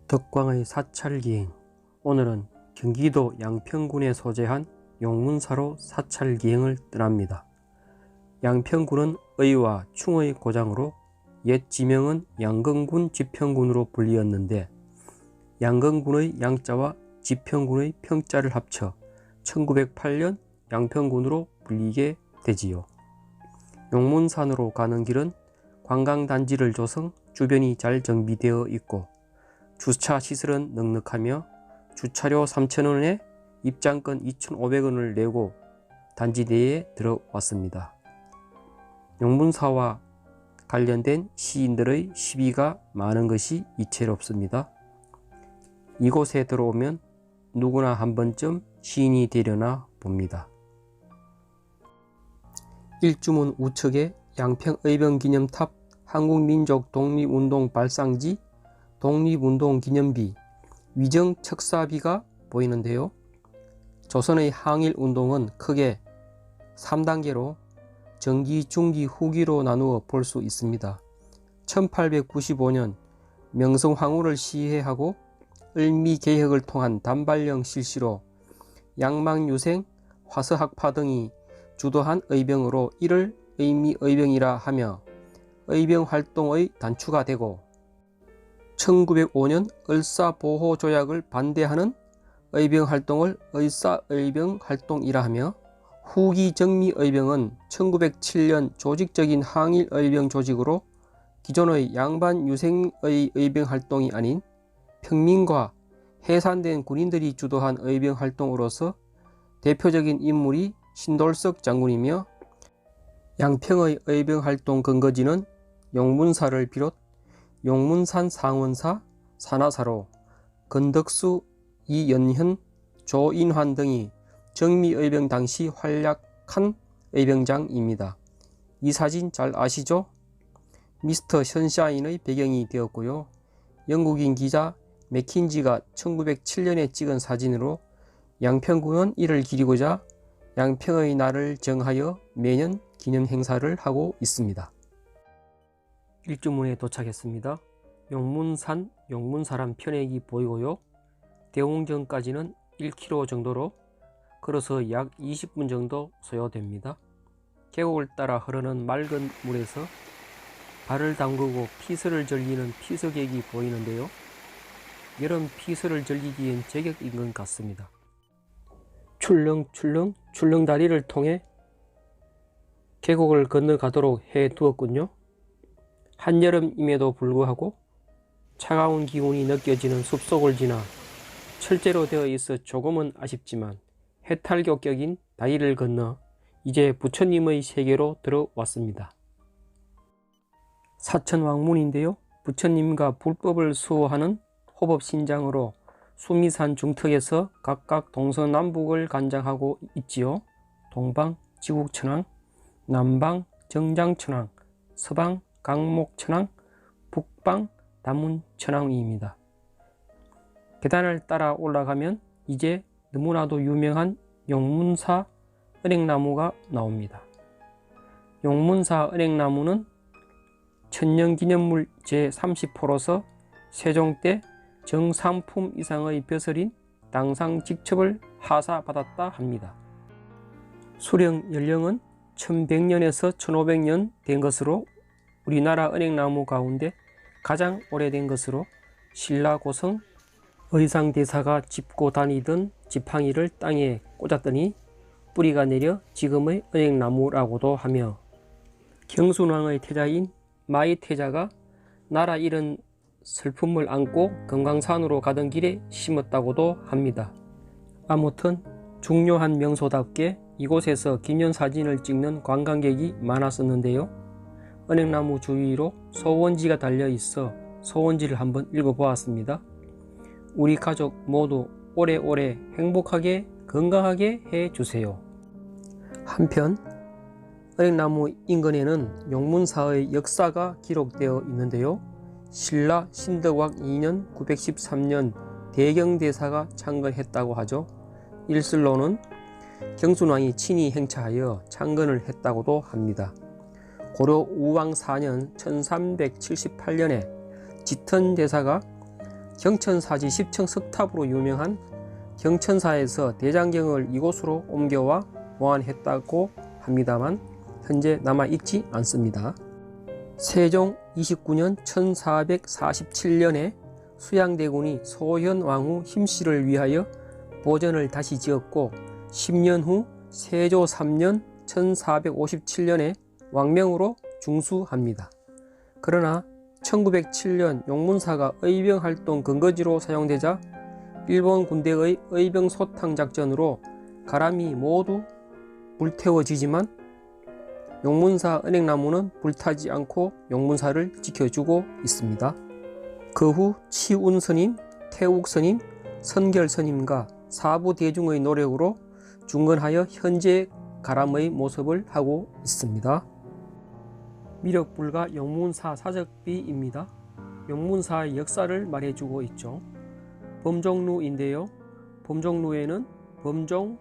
덕광의 사찰기행. 오늘은 경기도 양평군에 소재한 용문사로 사찰기행을 떠납니다. 양평군은 의와 충의 고장으로 옛 지명은 양건군 지평군으로 불리었는데 양건군의 양자와 지평군의 평자를 합쳐 1908년 양평군으로 불리게 되지요. 용문산으로 가는 길은 관광단지를 조성, 주변이 잘 정비되어 있고 주차 시설은 넉넉하며 주차료 3,000원에 입장권 2,500원을 내고 단지 내에 들어왔습니다. 용문사와 관련된 시인들의 시비가 많은 것이 이채롭습니다. 이곳에 들어오면 누구나 한 번쯤 시인이 되려나 봅니다. 일주문 우측에 양평의병기념탑, 한국민족 독립운동 발상지, 독립운동기념비, 위정척사비가 보이는데요. 조선의 항일운동은 크게 3단계로 전기, 중기, 후기로 나누어 볼 수 있습니다. 1895년 명성황후를 시해하고 을미개혁을 통한 단발령 실시로 양망유생, 화서학파 등이 주도한 의병으로 이를 의미의병이라 하며 의병활동의 단추가 되고 1905년 을사보호조약을 반대하는 의병활동을 의사의병활동이라 하며 후기 정미의병은 1907년 조직적인 항일의병 조직으로 기존의 양반유생의 의병활동이 아닌 평민과 해산된 군인들이 주도한 의병활동으로서 대표적인 인물이 신돌석 장군이며 양평의 의병활동 근거지는 용문사를 비롯 용문산 상원사, 산하사로 건덕수, 이연현, 조인환 등이 정미의병 당시 활약한 의병장입니다. 이 사진 잘 아시죠? 미스터 선샤인의 배경이 되었고요. 영국인 기자 맥킨지가 1907년에 찍은 사진으로 양평군은 이를 기리고자 양평의 날을 정하여 매년 기념 행사를 하고 있습니다. 일주문에 도착했습니다. 용문산, 용문사람 편액이 보이고요. 대웅전까지는 1km 정도로 걸어서 약 20분 정도 소요됩니다. 계곡을 따라 흐르는 맑은 물에서 발을 담그고 피서를 즐기는 피서객이 보이는데요. 여름 피서를 즐기기엔 제격인 것 같습니다. 출렁다리를 통해 계곡을 건너가도록 해 두었군요. 한여름임에도 불구하고 차가운 기운이 느껴지는 숲속을 지나 철제로 되어 있어 조금은 아쉽지만 해탈교격인 다리를 건너 이제 부처님의 세계로 들어왔습니다. 사천왕문인데요. 부처님과 불법을 수호하는 호법신장으로 수미산 중턱에서 각각 동서남북을 관장하고 있지요. 동방 지국천왕, 남방 정장천왕, 서방 강목천왕, 북방 다문천왕입니다. 계단을 따라 올라가면 이제 너무나도 유명한 용문사 은행나무가 나옵니다. 용문사 은행나무는 천년기념물 제30호로서 세종 때 정상품 이상의 벼슬인 당상직첩을 하사받았다 합니다. 수령 연령은 1100년에서 1500년 된 것으로 우리나라 은행나무 가운데 가장 오래된 것으로 신라고성 의상대사가 짚고 다니던 지팡이를 땅에 꽂았더니 뿌리가 내려 지금의 은행나무라고도 하며 경순왕의 태자인 마이태자가 나라 잃은 슬픔을 안고 금강산으로 가던 길에 심었다고도 합니다. 아무튼 중요한 명소답게 이곳에서 기념사진을 찍는 관광객이 많았었는데요. 은행나무 주위로 소원지가 달려 있어 소원지를 한번 읽어보았습니다. 우리 가족 모두 오래오래 행복하게 건강하게 해주세요. 한편 은행나무 인근에는 용문사의 역사가 기록되어 있는데요. 신라 신덕왕 2년 913년 대경대사가 창건했다고 하죠. 일설로는 경순왕이 친히 행차하여 창건을 했다고도 합니다. 고려 우왕 4년 1378년에 지턴대사가 경천사지 10층 석탑으로 유명한 경천사에서 대장경을 이곳으로 옮겨와 보완했다고 합니다만 현재 남아있지 않습니다. 세종 29년 1447년에 수양대군이 소현왕후 힘씨를 위하여 보전을 다시 지었고 10년 후 세조 3년 1457년에 왕명으로 중수합니다. 그러나 1907년 용문사가 의병활동 근거지로 사용되자 일본 군대의 의병 소탕 작전으로 가람이 모두 불태워지지만 용문사 은행나무는 불타지 않고 용문사를 지켜주고 있습니다. 그 후 치운스님, 태욱스님, 선결스님과 사부대중의 노력으로 중건하여 현재 가람의 모습을 하고 있습니다. 미륵불과 용문사 사적비입니다. 용문사의 역사를 말해주고 있죠. 범종루인데요. 범종루에는 범종,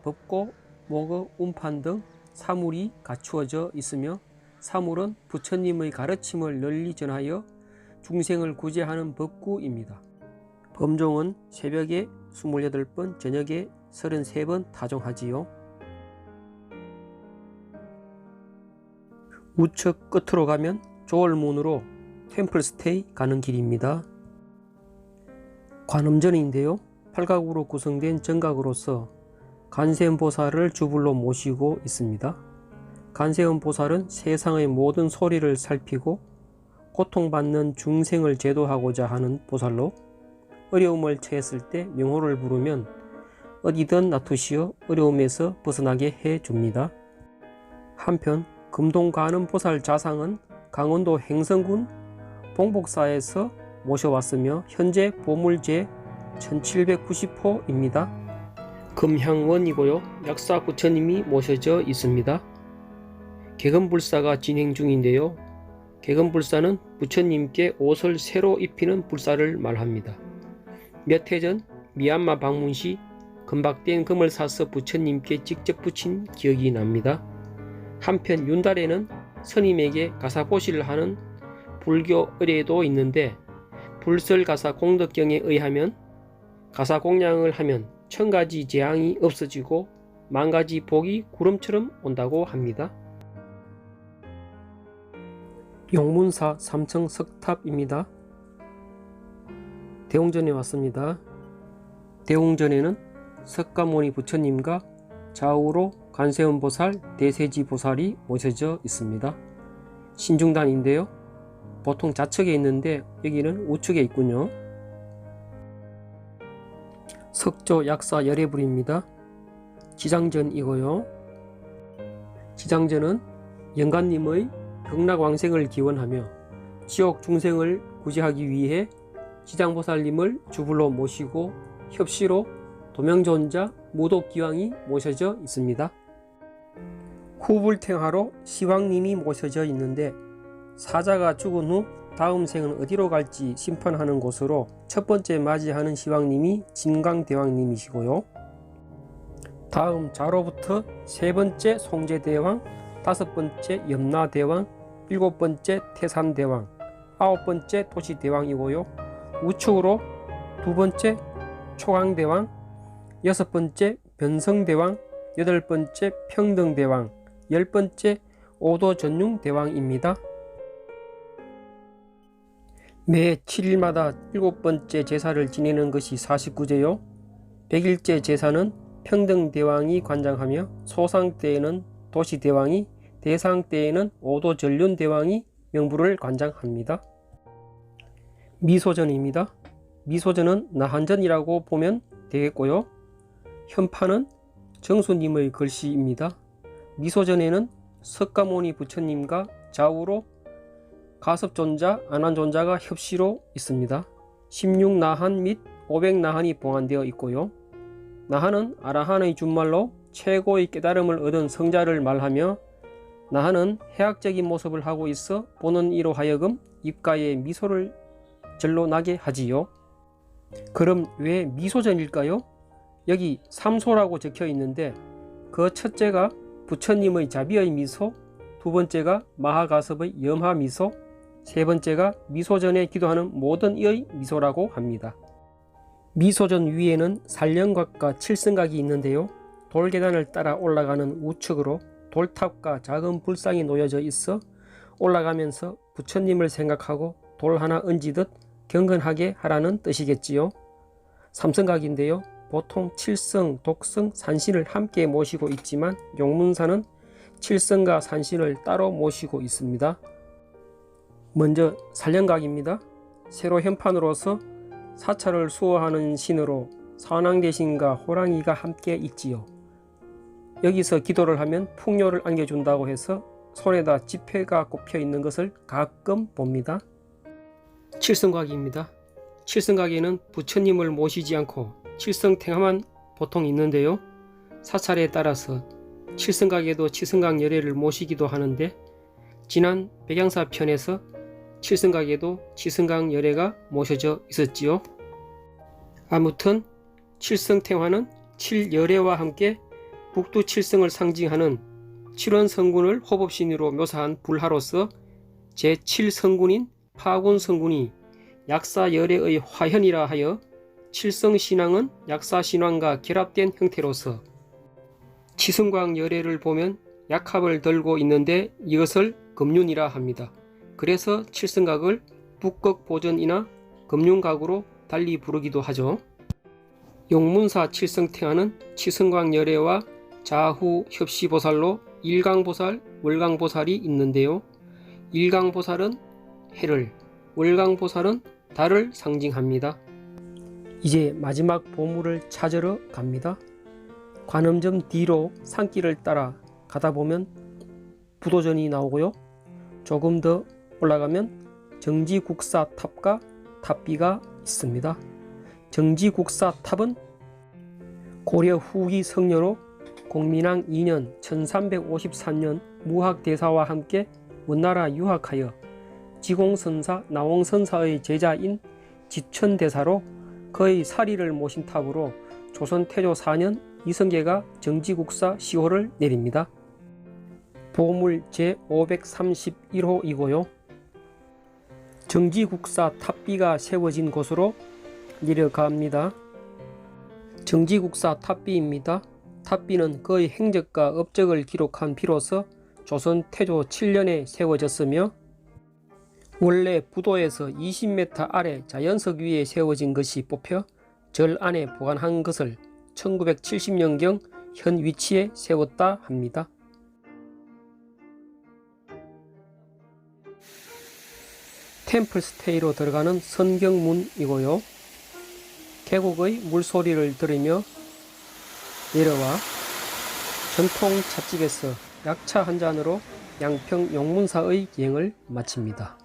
법고, 목의 운판 등 사물이 갖추어져 있으며 사물은 부처님의 가르침을 널리 전하여 중생을 구제하는 법구입니다. 범종은 새벽에 28번, 저녁에 33번 타종하지요. 우측 끝으로 가면 조월문으로 템플스테이 가는 길입니다. 관음전인데요. 팔각으로 구성된 정각으로서 간세음보살을 주불로 모시고 있습니다. 간세음보살은 세상의 모든 소리를 살피고 고통받는 중생을 제도하고자 하는 보살로 어려움을 처했을 때 명호를 부르면 어디든 놔두시어 어려움에서 벗어나게 해줍니다. 한편 금동관음보살 자상은 강원도 행성군 봉복사에서 모셔왔으며 현재 보물제 1790호입니다. 금향원이고요. 약사 부처님이 모셔져 있습니다. 개금불사가 진행 중인데요. 개금불사는 부처님께 옷을 새로 입히는 불사를 말합니다. 몇 해 전 미얀마 방문 시 금박된 금을 사서 부처님께 직접 붙인 기억이 납니다. 한편 윤달에는 스님에게 가사보시를 하는 불교 의례도 있는데 불설가사 공덕경에 의하면 가사공양을 하면 1000가지 재앙이 없어지고 10,000가지 복이 구름처럼 온다고 합니다. 용문사 3층 석탑입니다. 대웅전에 왔습니다. 대웅전에는 석가모니 부처님과 좌우로 간세음보살, 대세지보살이 모셔져 있습니다. 신중단인데요. 보통 좌측에 있는데 여기는 우측에 있군요. 석조 약사 열애불입니다. 지장전이고요. 지장전은 영간님의 극락왕생을 기원하며 지옥 중생을 구제하기 위해 지장보살님을 주불로 모시고 협시로 도명존자 무독기왕이 모셔져 있습니다. 후불탱하로 시왕님이 모셔져 있는데 사자가 죽은 후 다음 생은 어디로 갈지 심판하는 곳으로 첫 번째 맞이하는 시왕님이 진강대왕님이시고요. 다음 자로부터 세 번째 송제대왕, 다섯 번째 염라대왕, 일곱 번째 태산대왕, 아홉 번째 토시대왕이고요. 우측으로 두 번째 초강대왕, 여섯 번째 변성대왕, 여덟 번째 평등대왕, 열 번째 오도전융대왕입니다. 매 7일마다 일곱 번째 제사를 지내는 것이 49제요. 100일째 제사는 평등대왕이 관장하며 소상 때에는 도시대왕이, 대상 때에는 오도전륜대왕이 명부를 관장합니다. 미소전입니다. 미소전은 나한전이라고 보면 되겠고요. 현판은 정수님의 글씨입니다. 미소전에는 석가모니 부처님과 좌우로 가섭존자, 안한존자가 협시로 있습니다. 16나한 및 500나한이 봉안되어 있고요. 나한은 아라한의 준말로 최고의 깨달음을 얻은 성자를 말하며 나한은 해학적인 모습을 하고 있어 보는 이로 하여금 입가에 미소를 절로 나게 하지요. 그럼 왜 미소전일까요? 여기 삼소라고 적혀 있는데 그 첫째가 부처님의 자비의 미소, 두 번째가 마하가섭의 염하미소, 세 번째가 미소전에 기도하는 모든 이의 미소라고 합니다. 미소전 위에는 살령각과 칠성각이 있는데요. 돌계단을 따라 올라가는 우측으로 돌탑과 작은 불상이 놓여져 있어 올라가면서 부처님을 생각하고 돌 하나 얹이듯 경건하게 하라는 뜻이겠지요. 삼성각인데요. 보통 칠성, 독성, 산신을 함께 모시고 있지만 용문사는 칠성과 산신을 따로 모시고 있습니다. 먼저 살령각입니다. 세로 현판으로서 사찰을 수호하는 신으로 산왕대신과 호랑이가 함께 있지요. 여기서 기도를 하면 풍요를 안겨준다고 해서 손에다 지폐가 꼽혀 있는 것을 가끔 봅니다. 칠성각입니다. 칠성각에는 부처님을 모시지 않고 칠성탱화만 보통 있는데요. 사찰에 따라서 칠성각에도 칠성각 열애를 모시기도 하는데 지난 백양사 편에서 칠성각에도 칠성각 열애가 모셔져 있었지요. 아무튼 칠성탱화는 칠열애와 함께 북두칠성을 상징하는 칠원성군을 호법신으로 묘사한 불화로서 제7성군인 파군성군이 약사열애의 화현이라 하여 칠성신앙은 약사신앙과 결합된 형태로서 치성광 열애를 보면 약합을 들고 있는데 이것을 금륜이라 합니다. 그래서 칠성각을 북극보전이나 금륜각으로 달리 부르기도 하죠. 용문사 칠성탱화는 치성광 열애와 자후 협시보살로 일강보살, 월강보살이 있는데요. 일강보살은 해를, 월강보살은 달을 상징합니다. 이제 마지막 보물을 찾으러 갑니다. 관음점 뒤로 산길을 따라 가다 보면 부도전이 나오고요. 조금 더 올라가면 정지국사탑과 탑비가 있습니다. 정지국사탑은 고려 후기 성녀로 공민왕 2년 1353년 무학대사와 함께 원나라 유학하여 지공선사 나홍선사의 제자인 지천대사로 그의 사리를 모신 탑으로 조선 태조 4년 이성계가 정지국사 시호를 내립니다. 보물 제531호이고요. 정지국사 탑비가 세워진 곳으로 내려갑니다. 정지국사 탑비입니다. 탑비는 그의 행적과 업적을 기록한 비로서 조선 태조 7년에 세워졌으며 원래 부도에서 20m 아래 자연석 위에 세워진 것이 뽑혀 절 안에 보관한 것을 1970년경 현 위치에 세웠다 합니다. 템플스테이로 들어가는 선경문이고요. 계곡의 물소리를 들으며 내려와 전통 찻집에서 약차 한 잔으로 양평 용문사의 여행을 마칩니다.